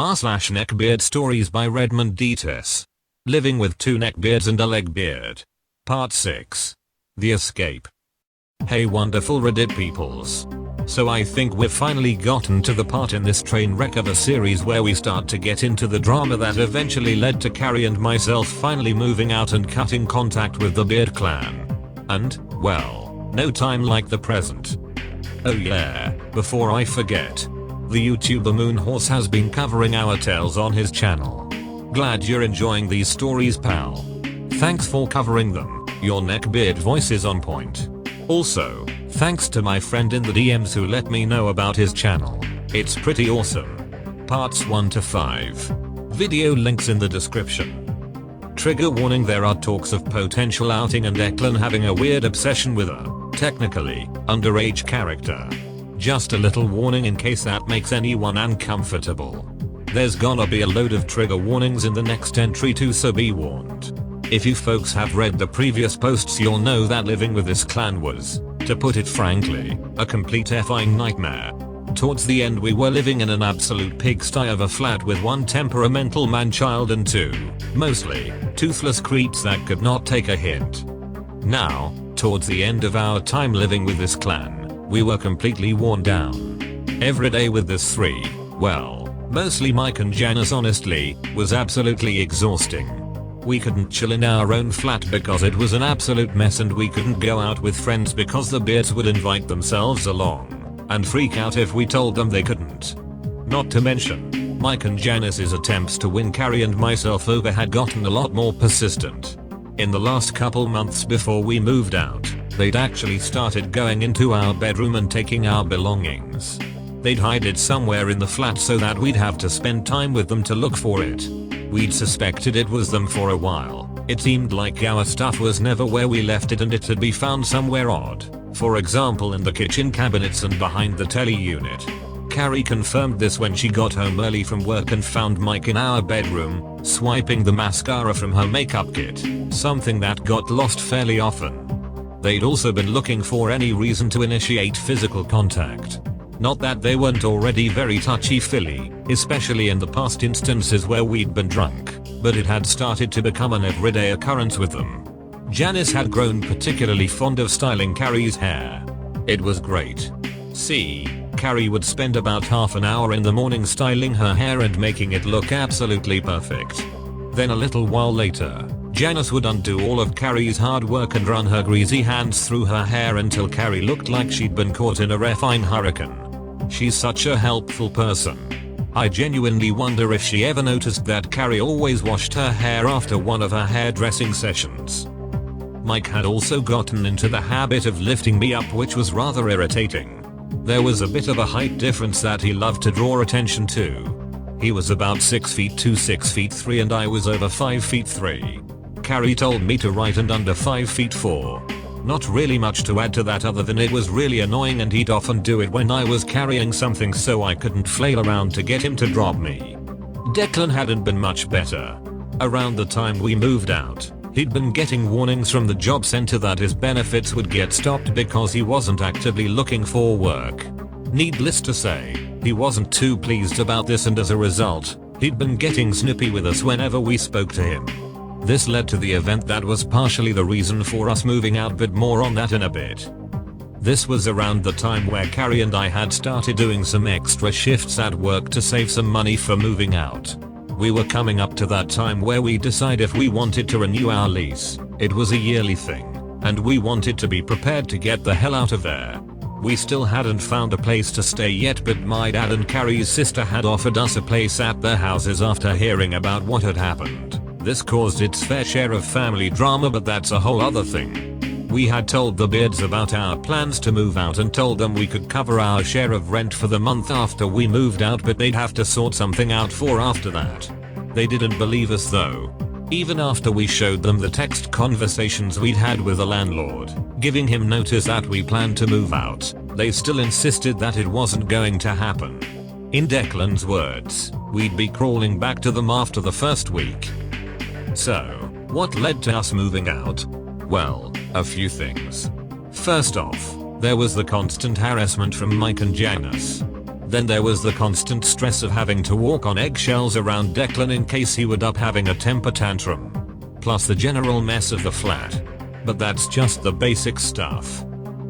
r/Neckbeardstories by Redmond Detes. Living with two neckbeards and a legbeard. Part 6. The Escape. Hey wonderful Reddit peoples. So I think we've finally gotten to the part in this train wreck of a series where we start to get into the drama that eventually led to Carrie and myself finally moving out and cutting contact with the Beard clan. And, well, no time like the present. Oh yeah, before I forget. The YouTuber Moonhorse has been covering our tales on his channel. Glad you're enjoying these stories, pal. Thanks for covering them, your neckbeard voice is on point. Also, thanks to my friend in the DMs who let me know about his channel. It's pretty awesome. Parts 1 to 5. Video links in the description. Trigger warning: there are talks of potential outing and Declan having a weird obsession with a, technically, underage character. Just a little warning in case that makes anyone uncomfortable. There's gonna be a load of trigger warnings in the next entry too, so be warned. If you folks have read the previous posts, you'll know that living with this clan was, to put it frankly, a complete effing nightmare. Towards the end we were living in an absolute pigsty of a flat with one temperamental man-child and two, mostly, toothless creeps that could not take a hint. Now, towards the end of our time living with this clan, we were completely worn down. Every day with this three, well, mostly Mike and Janice honestly, was absolutely exhausting. We couldn't chill in our own flat because it was an absolute mess, and we couldn't go out with friends because the beards would invite themselves along and freak out if we told them they couldn't. Not to mention, Mike and Janice's attempts to win Carrie and myself over had gotten a lot more persistent. In the last couple months before we moved out, they'd actually started going into our bedroom and taking our belongings. They'd hide it somewhere in the flat so that we'd have to spend time with them to look for it. We'd suspected it was them for a while. It seemed like our stuff was never where we left it and it had been found somewhere odd. For example, in the kitchen cabinets and behind the telly unit. Carrie confirmed this when she got home early from work and found Mike in our bedroom, swiping the mascara from her makeup kit, something that got lost fairly often. They'd also been looking for any reason to initiate physical contact. Not that they weren't already very touchy-feely, especially in the past instances where we'd been drunk, but it had started to become an everyday occurrence with them. Janice had grown particularly fond of styling Carrie's hair. It was great. See, Carrie would spend about half an hour in the morning styling her hair and making it look absolutely perfect. Then a little while later, Janice would undo all of Carrie's hard work and run her greasy hands through her hair until Carrie looked like she'd been caught in a refine hurricane. She's such a helpful person. I genuinely wonder if she ever noticed that Carrie always washed her hair after one of her hairdressing sessions. Mike had also gotten into the habit of lifting me up, which was rather irritating. There was a bit of a height difference that he loved to draw attention to. He was about 6 feet 2, 6 feet 3, and I was over 5 feet 3. Carrie told me to write and under 5 feet 4. Not really much to add to that other than it was really annoying, and he'd often do it when I was carrying something so I couldn't flail around to get him to drop me. Declan hadn't been much better. Around the time we moved out, he'd been getting warnings from the job center that his benefits would get stopped because he wasn't actively looking for work. Needless to say, he wasn't too pleased about this, and as a result, he'd been getting snippy with us whenever we spoke to him. This led to the event that was partially the reason for us moving out, but more on that in a bit. This was around the time where Carrie and I had started doing some extra shifts at work to save some money for moving out. We were coming up to that time where we decide if we wanted to renew our lease. It was a yearly thing, and we wanted to be prepared to get the hell out of there. We still hadn't found a place to stay yet, but my dad and Carrie's sister had offered us a place at their houses after hearing about what had happened. This caused its fair share of family drama, but that's a whole other thing. We had told the Beards about our plans to move out and told them we could cover our share of rent for the month after we moved out, but they'd have to sort something out for after that. They didn't believe us though. Even after we showed them the text conversations we'd had with the landlord, giving him notice that we planned to move out, they still insisted that it wasn't going to happen. In Declan's words, we'd be crawling back to them after the first week. So, what led to us moving out? Well, a few things. First off, there was the constant harassment from Mike and Janice. Then there was the constant stress of having to walk on eggshells around Declan in case he would up having a temper tantrum. Plus the general mess of the flat. But that's just the basic stuff.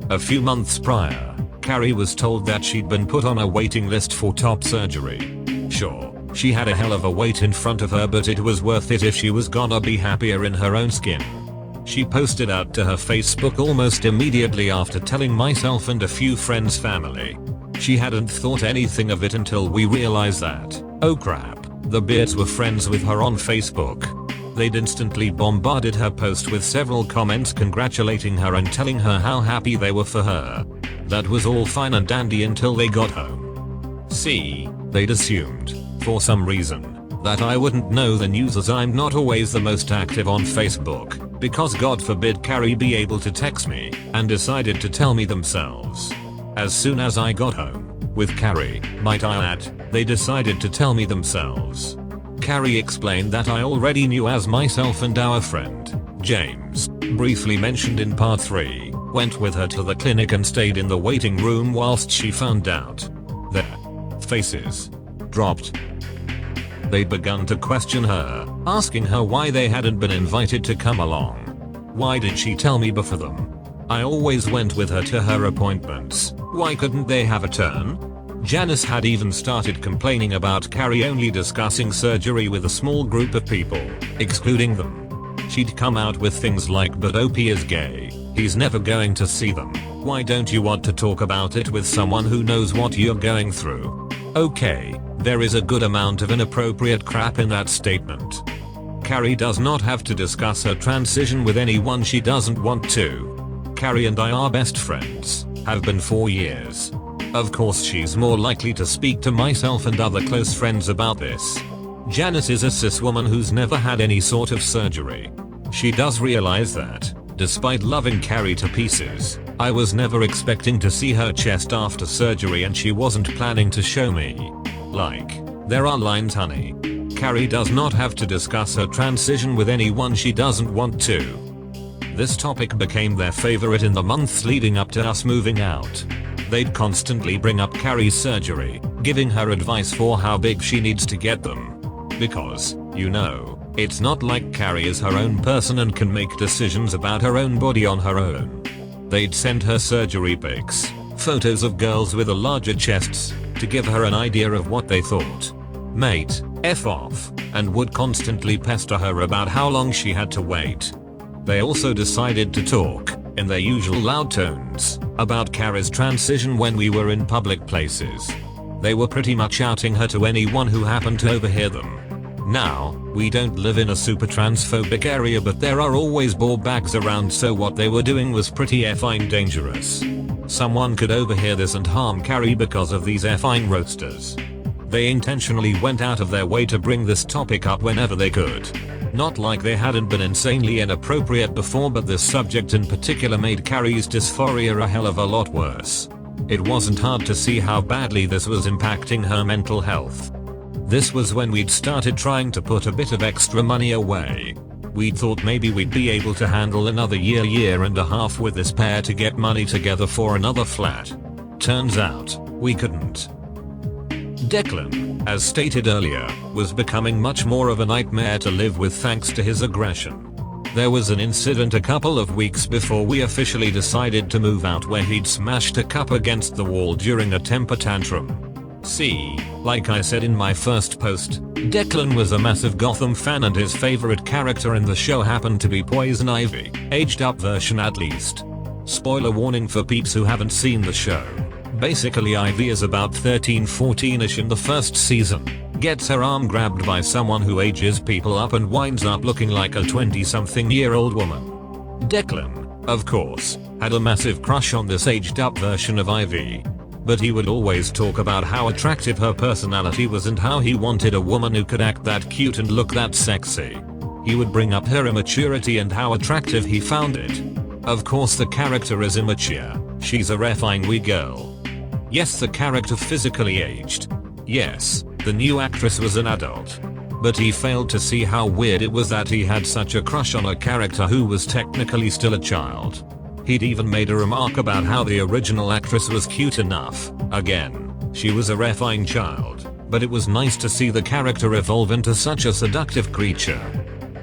A few months prior, Carrie was told that she'd been put on a waiting list for top surgery. Sure, she had a hell of a wait in front of her, but it was worth it if she was gonna be happier in her own skin. She posted out to her Facebook almost immediately after telling myself and a few friends' family. She hadn't thought anything of it until we realized that, oh crap, the Beards were friends with her on Facebook. They'd instantly bombarded her post with several comments congratulating her and telling her how happy they were for her. That was all fine and dandy until they got home. See, they'd assumed, for some reason, that I wouldn't know the news as I'm not always the most active on Facebook, because God forbid Carrie be able to text me, and decided to tell me themselves. As soon as I got home, with Carrie, might I add, they decided to tell me themselves. Carrie explained that I already knew, as myself and our friend, James, briefly mentioned in part 3, went with her to the clinic and stayed in the waiting room whilst she found out. Their faces dropped. They'd begun to question her, asking her why they hadn't been invited to come along. Why did she tell me before them? I always went with her to her appointments. Why couldn't they have a turn? Janice had even started complaining about Carrie only discussing surgery with a small group of people, excluding them. She'd come out with things like, but OP is gay, he's never going to see them. Why don't you want to talk about it with someone who knows what you're going through? Okay, there is a good amount of inappropriate crap in that statement. Carrie does not have to discuss her transition with anyone she doesn't want to. Carrie and I are best friends, have been for years. Of course she's more likely to speak to myself and other close friends about this. Janice is a cis woman who's never had any sort of surgery. She does realize that, despite loving Carrie to pieces, I was never expecting to see her chest after surgery, and she wasn't planning to show me. Like, there are lines, honey. Carrie does not have to discuss her transition with anyone she doesn't want to. This topic became their favorite in the months leading up to us moving out. They'd constantly bring up Carrie's surgery, giving her advice for how big she needs to get them. Because, you know, it's not like Carrie is her own person and can make decisions about her own body on her own. They'd send her surgery pics, photos of girls with a larger chests, to give her an idea of what they thought. Mate, F off, and would constantly pester her about how long she had to wait. They also decided to talk, in their usual loud tones, about Carrie's transition when we were in public places. They were pretty much outing her to anyone who happened to overhear them. Now, we don't live in a super transphobic area, but there are always ball bags around, so what they were doing was pretty effing dangerous. Someone could overhear this and harm Carrie because of these effing roasters. They intentionally went out of their way to bring this topic up whenever they could. Not like they hadn't been insanely inappropriate before, but this subject in particular made Carrie's dysphoria a hell of a lot worse. It wasn't hard to see how badly this was impacting her mental health. This was when we'd started trying to put a bit of extra money away. We thought maybe we'd be able to handle another year and a half with this pair to get money together for another flat. Turns out, we couldn't. Declan, as stated earlier, was becoming much more of a nightmare to live with thanks to his aggression. There was an incident a couple of weeks before we officially decided to move out where he'd smashed a cup against the wall during a temper tantrum. See, like I said in my first post, Declan was a massive Gotham fan and his favorite character in the show happened to be Poison Ivy, aged up version at least. Spoiler warning for peeps who haven't seen the show. Basically Ivy is about 13-14ish in the first season, gets her arm grabbed by someone who ages people up and winds up looking like a 20-something-year-old woman. Declan, of course, had a massive crush on this aged up version of Ivy. But he would always talk about how attractive her personality was and how he wanted a woman who could act that cute and look that sexy. He would bring up her immaturity and how attractive he found it. Of course the character is immature, she's a effing wee girl. Yes, the character physically aged. Yes, the new actress was an adult. But he failed to see how weird it was that he had such a crush on a character who was technically still a child. He'd even made a remark about how the original actress was cute enough, again, She was a rare fine child, but it was nice to see the character evolve into such a seductive creature.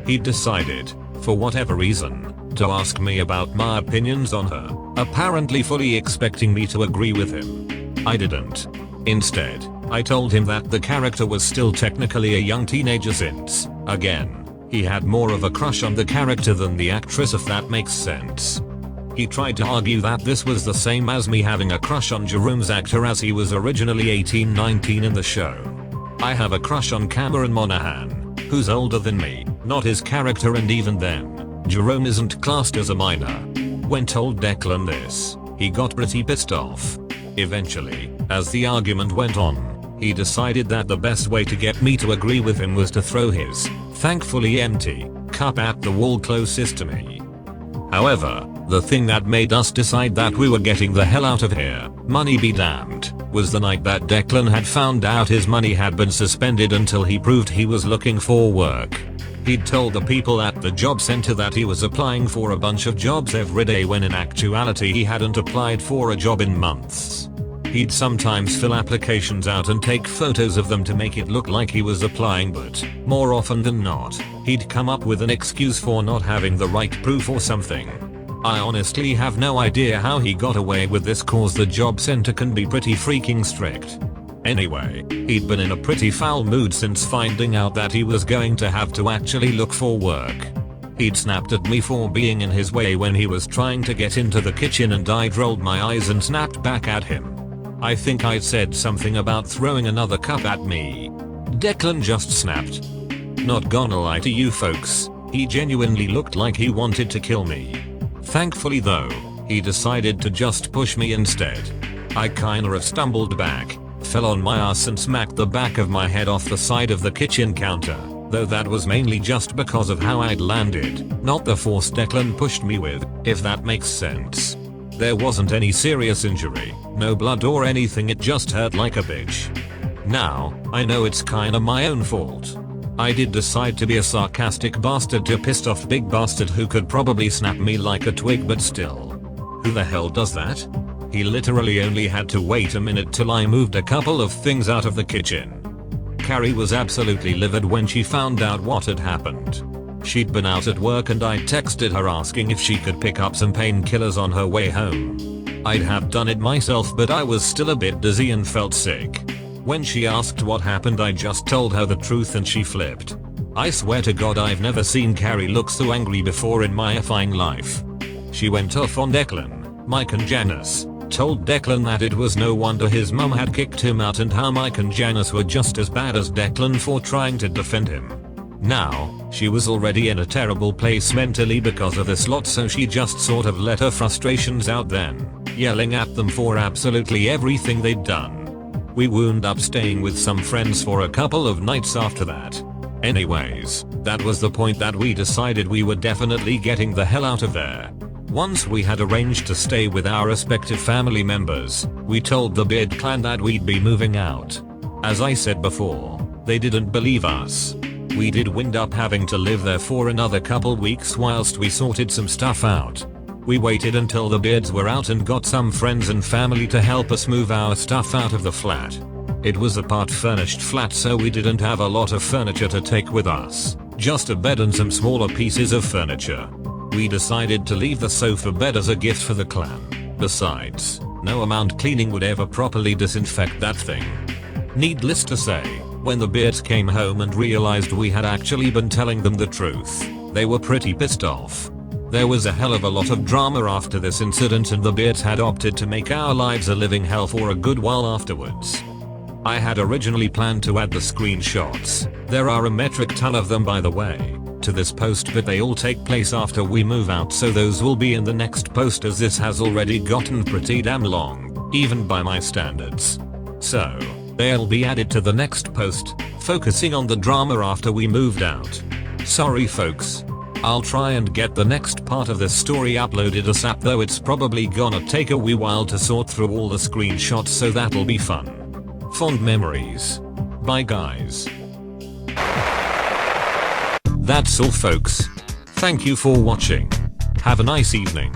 He decided, for whatever reason, to ask me about my opinions on her, apparently fully expecting me to agree with him. I didn't. Instead, I told him that the character was still technically a young teenager since, again, he had more of a crush on the character than the actress, if that makes sense. He tried to argue that this was the same as me having a crush on Jerome's actor, as he was originally 18-19 in the show. I have a crush on Cameron Monaghan, who's older than me, not his character, and even then, Jerome isn't classed as a minor. When told Declan this, he got pretty pissed off. Eventually, as the argument went on, he decided that the best way to get me to agree with him was to throw his, thankfully empty, cup at the wall closest to me. However, the thing that made us decide that we were getting the hell out of here, money be damned, was the night that Declan had found out his money had been suspended until he proved he was looking for work. He'd told the people at the job center that he was applying for a bunch of jobs every day, when in actuality he hadn't applied for a job in months. He'd sometimes fill applications out and take photos of them to make it look like he was applying, but more often than not, he'd come up with an excuse for not having the right proof or something. I honestly have no idea how he got away with this, cause the job center can be pretty freaking strict. Anyway, he'd been in a pretty foul mood since finding out that he was going to have to actually look for work. He'd snapped at me for being in his way when he was trying to get into the kitchen, and I'd rolled my eyes and snapped back at him. I think I'd said something about throwing another cup at me. Declan just snapped. Not gonna lie to you folks, he genuinely looked like he wanted to kill me. Thankfully though, he decided to just push me instead. I kinda stumbled back, fell on my ass and smacked the back of my head off the side of the kitchen counter, though that was mainly just because of how I'd landed, not the force Declan pushed me with, if that makes sense. There wasn't any serious injury, no blood or anything, it just hurt like a bitch. Now, I know it's kinda my own fault. I did decide to be a sarcastic bastard to a pissed off big bastard who could probably snap me like a twig, but still. Who the hell does that? He literally only had to wait a minute till I moved a couple of things out of the kitchen. Carrie was absolutely livid when she found out what had happened. She'd been out at work and I texted her asking if she could pick up some painkillers on her way home. I'd have done it myself, but I was still a bit dizzy and felt sick. When she asked what happened, I just told her the truth and she flipped. I swear to God, I've never seen Carrie look so angry before in my effing life. She went off on Declan, Mike and Janice, told Declan that it was no wonder his mum had kicked him out and how Mike and Janice were just as bad as Declan for trying to defend him. Now, she was already in a terrible place mentally because of this lot, so she just sort of let her frustrations out then, yelling at them for absolutely everything they'd done. We wound up staying with some friends for a couple of nights after that. Anyways, that was the point that we decided we were definitely getting the hell out of there. Once we had arranged to stay with our respective family members, we told the Beard clan that we'd be moving out. As I said before, they didn't believe us. We did wind up having to live there for another couple weeks whilst we sorted some stuff out. We waited until the Beards were out and got some friends and family to help us move our stuff out of the flat. It was a part furnished flat, so we didn't have a lot of furniture to take with us, just a bed and some smaller pieces of furniture. We decided to leave the sofa bed as a gift for the clan. Besides, no amount cleaning would ever properly disinfect that thing. Needless to say, when the Beards came home and realized we had actually been telling them the truth, they were pretty pissed off. There was a hell of a lot of drama after this incident, and the Beards had opted to make our lives a living hell for a good while afterwards. I had originally planned to add the screenshots, there are a metric ton of them by the way, to this post, but they all take place after we move out, so those will be in the next post, as this has already gotten pretty damn long, even by my standards. So, they'll be added to the next post, focusing on the drama after we moved out. Sorry folks. I'll try and get the next part of this story uploaded ASAP, though it's probably gonna take a wee while to sort through all the screenshots, so that'll be fun. Fond memories. Bye guys. That's all folks. Thank you for watching. Have a nice evening.